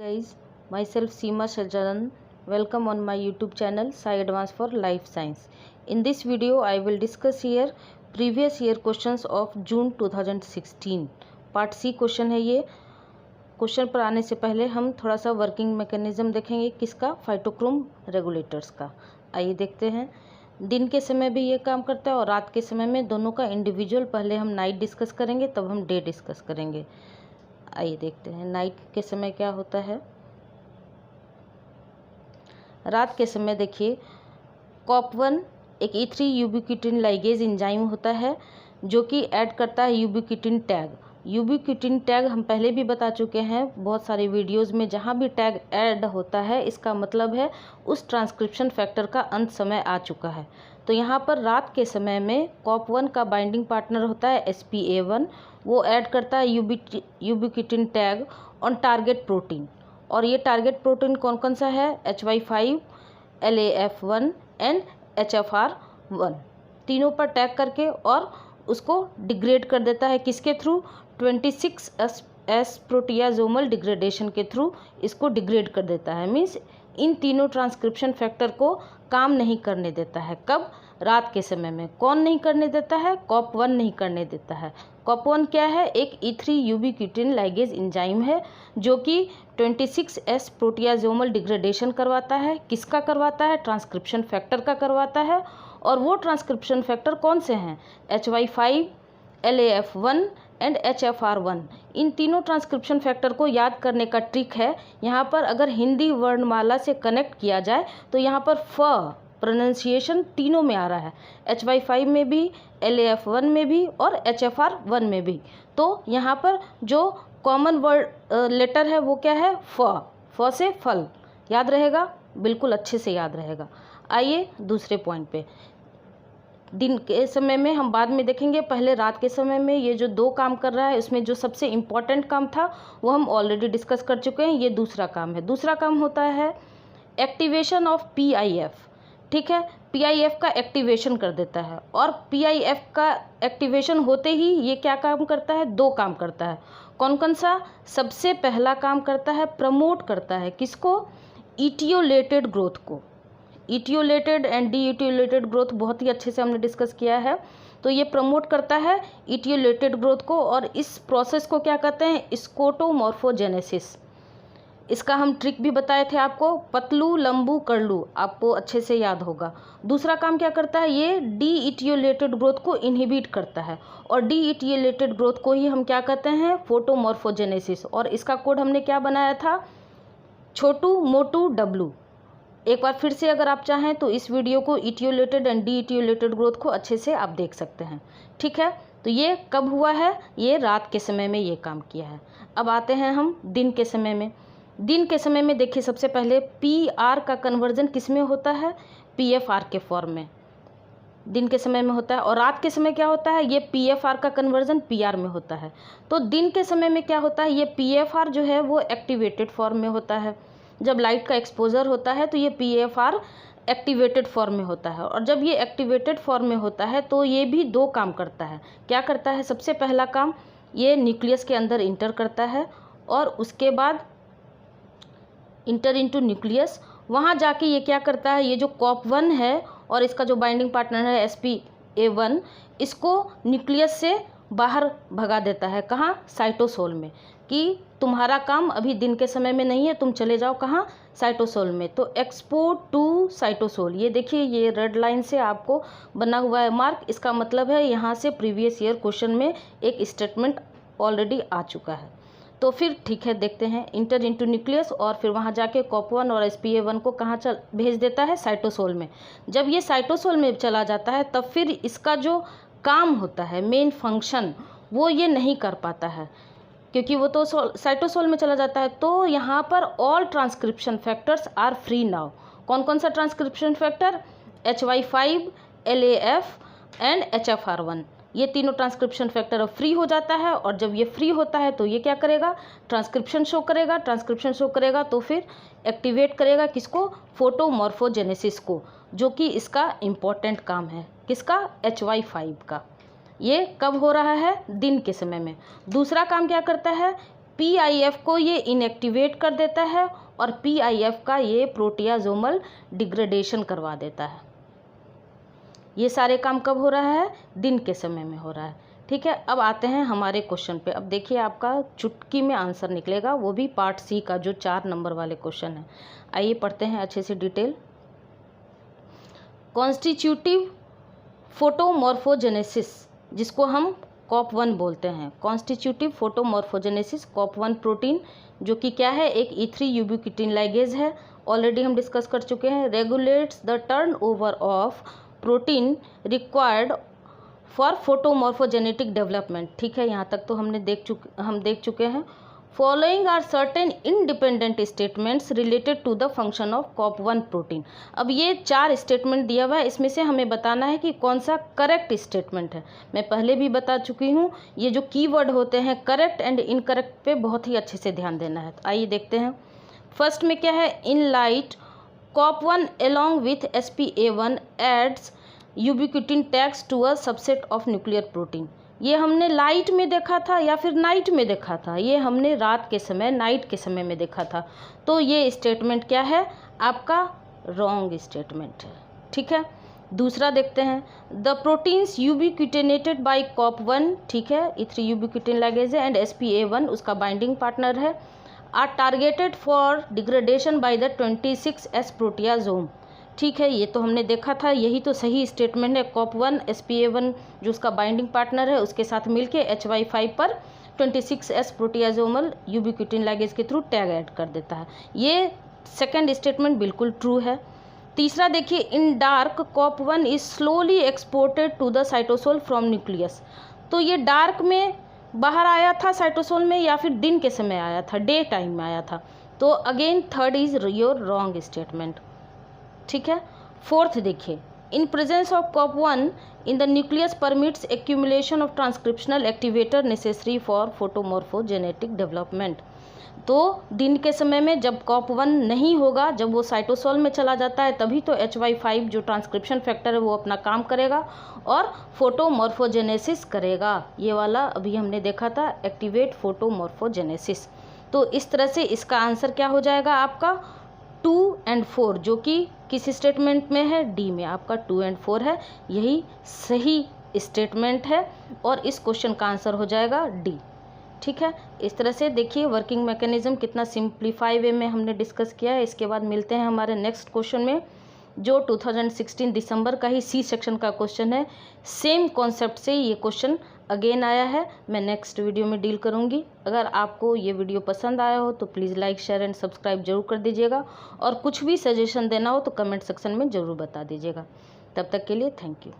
Guys, myself Seema Shajaran. Welcome on my YouTube channel Sai Advance for Life Science. In this video, I will discuss here previous year questions of June 2016. Part C question है ये. Question पर आने से पहले हम थोड़ा सा working mechanism देखेंगे. किसका? फाइटोक्रोम रेगुलेटर्स का. आइए देखते हैं. दिन के समय भी ये काम करता है और रात के समय में, दोनों का इंडिविजुअल. पहले हम नाइट डिस्कस करेंगे, तब हम डे डिस्कस करेंगे. आइए देखते हैं नाइट के समय क्या होता है. रात के समय देखिए, COP1 एक E3 यूबिक्विटिन लाइगेज एंजाइम होता है जो कि ऐड करता है यूबिक्विटिन टैग. यूबिक्विटिन टैग हम पहले भी बता चुके हैं बहुत सारे वीडियोस में. जहाँ भी टैग ऐड होता है, इसका मतलब है उस ट्रांसक्रिप्शन फैक्टर का अंत समय आ चुका है. तो यहाँ पर रात के समय में COP1 का बाइंडिंग पार्टनर होता है SPA1. वो ऐड करता है यूबिक्विटिन टैग ऑन टारगेट प्रोटीन. और ये टारगेट प्रोटीन कौन कौन सा है? HY5, LAF1 and HFR1. तीनों पर टैग करके और उसको डिग्रेड कर देता है. किसके थ्रू? 26S प्रोटियाजोमल डिग्रेडेशन के थ्रू इसको डिग्रेड कर देता है. मीन्स इन तीनों ट्रांसक्रिप्शन फैक्टर को काम नहीं करने देता है. कब? रात के समय में. कौन नहीं करने देता है? COP1 नहीं करने देता है. COP1 क्या है? एक E3 यूबिक्विटिन लाइगेज एंजाइम है जो कि 26S प्रोटियाजोमल डिग्रेडेशन करवाता है. किसका करवाता है? ट्रांसक्रिप्शन फैक्टर का करवाता है. और वो ट्रांसक्रिप्शन फैक्टर कौन से हैं? HY5, LAF1 and HFR1. इन तीनों ट्रांसक्रिप्शन फैक्टर को याद करने का ट्रिक है. यहाँ पर अगर हिंदी वर्णमाला से कनेक्ट किया जाए तो यहाँ पर फ प्रोनाउंसिएशन तीनों में आ रहा है. HY5 में भी, LAF1 में भी और HFR1 में भी. तो यहाँ पर जो कॉमन वर्ड लेटर है वो क्या है? फ से फल. याद रहेगा? बिल्कुल अच्छे से याद रहेगा. आइए दूसरे पॉइंट पे. दिन के समय में हम बाद में देखेंगे. पहले रात के समय में ये जो दो काम कर रहा है, उसमें जो सबसे इम्पॉर्टेंट काम था वो हम ऑलरेडी डिस्कस कर चुके हैं. ये दूसरा काम है. दूसरा काम होता है एक्टिवेशन ऑफ PIF. ठीक है, PIF का एक्टिवेशन कर देता है. और PIF का एक्टिवेशन होते ही ये क्या काम करता है? दो काम करता है. कौन कौन सा? सबसे पहला काम करता है, प्रमोट करता है. किसको? इटियोलेटेड ग्रोथ को. इटियोलेटेड एंड डीइटियोलेटेड ग्रोथ बहुत ही अच्छे से हमने डिस्कस किया है. तो ये प्रमोट करता है इटियोलेटेड ग्रोथ को. और इस प्रोसेस को क्या कहते हैं? स्कोटोमॉर्फोजेनेसिस. इसका हम ट्रिक भी बताए थे आपको. पतलू, लंबू, करलू. आपको अच्छे से याद होगा. दूसरा काम क्या करता है? ये डीइटियोलेटेड ग्रोथ को इनहिबिट करता है. और डीइटियोलेटेड ग्रोथ को ही हम क्या कहते हैं? फोटोमॉर्फोजेनेसिस. और इसका कोड हमने क्या बनाया था? छोटू मोटू डब्लू. एक बार फिर से अगर आप चाहें तो इस वीडियो को इटियोलेटेड एंड डीइटियोलेटेड ग्रोथ को अच्छे से आप देख सकते हैं. ठीक है, तो ये कब हुआ है? ये रात के समय में ये काम किया है. अब आते हैं हम दिन के समय में. दिन के समय में देखिए, सबसे पहले PR का कन्वर्जन किस में होता है? PFR के फॉर्म में दिन के समय में होता है. और रात के समय क्या होता है? ये PFR का कन्वर्जन PR में होता है. तो दिन के समय में क्या होता है? ये PFR जो है वो एक्टिवेटेड फॉर्म में होता है. जब लाइट का एक्सपोजर होता है तो ये PFR एक्टिवेटेड फॉर्म में होता है. और जब ये एक्टिवेटेड फॉर्म में होता है तो ये भी दो काम करता है. क्या करता है? सबसे पहला काम, ये न्यूक्लियस के अंदर इंटर करता है. और उसके बाद इंटर इनटू न्यूक्लियस, वहाँ जाके ये क्या करता है? ये जो COP1 है और इसका जो बाइंडिंग पार्टनर है SPA1, इसको न्यूक्लियस से बाहर भगा देता है. कहाँ? साइटोसोल में. कि तुम्हारा काम अभी दिन के समय में नहीं है, तुम चले जाओ कहाँ? साइटोसोल में. तो एक्सपोर्ट टू साइटोसोल. ये देखिए, ये रेड लाइन से आपको बना हुआ है मार्क. इसका मतलब है यहाँ से प्रीवियस ईयर क्वेश्चन में एक स्टेटमेंट ऑलरेडी आ चुका है. तो फिर ठीक है, देखते हैं. इंटर इनटू न्यूक्लियस और फिर वहाँ जाके COP1 और SPA1 को कहाँ भेज देता है? साइटोसोल में. जब ये साइटोसोल में चला जाता है तब फिर इसका जो काम होता है, मेन फंक्शन, वो ये नहीं कर पाता है क्योंकि वो तो साइटोसोल में चला जाता है. तो यहाँ पर all transcription factors are free now. कौन कौन सा transcription factor? HY5, LAF and HFR1. ये तीनों ट्रांसक्रिप्शन फैक्टर अब फ्री हो जाता है. और जब ये फ्री होता है तो ये क्या करेगा? ट्रांसक्रिप्शन शो करेगा. ट्रांसक्रिप्शन शो करेगा तो फिर एक्टिवेट करेगा किसको? फोटोमॉर्फोजेनेसिस को, जो कि इसका इम्पॉर्टेंट काम है. किसका? HY5 का. ये कब हो रहा है? दिन के समय में. दूसरा काम क्या करता है? PIF को ये इनएक्टिवेट कर देता है और PIF का ये प्रोटियाजोमल डिग्रेडेशन करवा देता है। ये सारे काम कब हो रहा है? दिन के समय में हो रहा है। ठीक है, अब आते हैं हमारे क्वेश्चन पे। अब देखिए आपका चुटकी में आंसर निकलेगा, वो भी पार्ट सी का, जो 4 नंबर वाले क्वेश्चन है। आइए पढ़ते हैं अच्छे से डिटेल। कॉन्स्टिट्यूटिव फोटोमॉर्फोजेनेसिस, जिसको हम COP1 बोलते हैं, कॉन्स्टिट्यूटिव फोटोमॉर्फोजेनेसिस COP1 प्रोटीन, जो कि क्या है? एक E3 यूबिक्विटिन लाइगेज है। ऑलरेडी हम डिस्कस कर चुके हैं। Regulates the turnover of protein required for photomorphogenetic development. ठीक है, यहाँ तक तो हम देख चुके हैं। Following are certain independent statements related to the function of COP1 protein. अब ये 4 स्टेटमेंट दिया हुआ है, इसमें से हमें बताना है कि कौन सा करेक्ट स्टेटमेंट है। मैं पहले भी बता चुकी हूँ, ये जो कीवर्ड होते हैं करेक्ट एंड इनकरेक्ट पे बहुत ही अच्छे से ध्यान देना है। तो आइए देखते हैं। फर्स्ट में क्या है? In light COP1 along with SPA1 adds ubiquitin tags to a subset of nuclear protein. ये हमने लाइट में देखा था या फिर नाइट में देखा था? ये हमने रात के समय, नाइट के समय में देखा था। तो ये स्टेटमेंट क्या है? आपका रॉन्ग स्टेटमेंट है। ठीक है, दूसरा देखते हैं। द प्रोटीन्स यूबिक्विटिनेटेड बाय COP1, ठीक है, E3 यूबिक्विटिन लाइगेज है, एंड SPA1 उसका बाइंडिंग पार्टनर है, are targeted for degradation by the 26S proteasome. ठीक है, ये तो हमने देखा था, यही तो सही स्टेटमेंट है। COP1 SPA1 जो उसका बाइंडिंग पार्टनर है, उसके साथ मिलके HY5 पर 26S प्रोटियाजोमल यूबिक्विटिन लाइगेज के थ्रू टैग ऐड कर देता है। ये सेकंड स्टेटमेंट बिल्कुल ट्रू है। तीसरा देखिए, in dark COP1 is slowly exported to the cytosol from nucleus. तो ये डार्क में बाहर आया था साइटोसोल में या फिर दिन के समय आया था, डे टाइम में आया था? तो again third is your wrong statement. ठीक है, फोर्थ देखिए, in presence of COP1 in the nucleus permits accumulation of transcriptional activator necessary for photomorphogenetic development. तो दिन के समय में जब COP1 नहीं होगा, जब वो साइटोसोल में चला जाता है, तभी तो HY5 जो ट्रांसक्रिप्शन फैक्टर है वो अपना काम करेगा और फोटोमॉर्फोजेनेसिस करेगा। ये वाला अभी हमने देखा था, एक्टिवेट फोटोमॉर्फोजेनेसिस। तो इस तरह से इसका आंसर क्या हो जाएगा आपका? 2 और 4, जो कि किस स्टेटमेंट में है? डी में। आपका 2 और 4 है, यही सही स्टेटमेंट है और इस क्वेश्चन का आंसर हो जाएगा डी। ठीक है, इस तरह से देखिए वर्किंग मैकेनिज्म कितना सिंप्लीफाई वे में हमने डिस्कस किया है। इसके बाद मिलते हैं हमारे नेक्स्ट क्वेश्चन में, जो 2016 दिसंबर का ही सी सेक्शन का क्वेश्चन है। सेम कॉन्सेप्ट से ये क्वेश्चन अगेन आया है, मैं नेक्स्ट वीडियो में डील करूँगी। अगर आपको ये वीडियो पसंद आया हो तो please like, share and subscribe जरूर कर दीजिएगा, और कुछ भी सजेशन देना हो तो कमेंट सेक्शन में ज़रूर बता दीजिएगा। तब तक के लिए थैंक यू।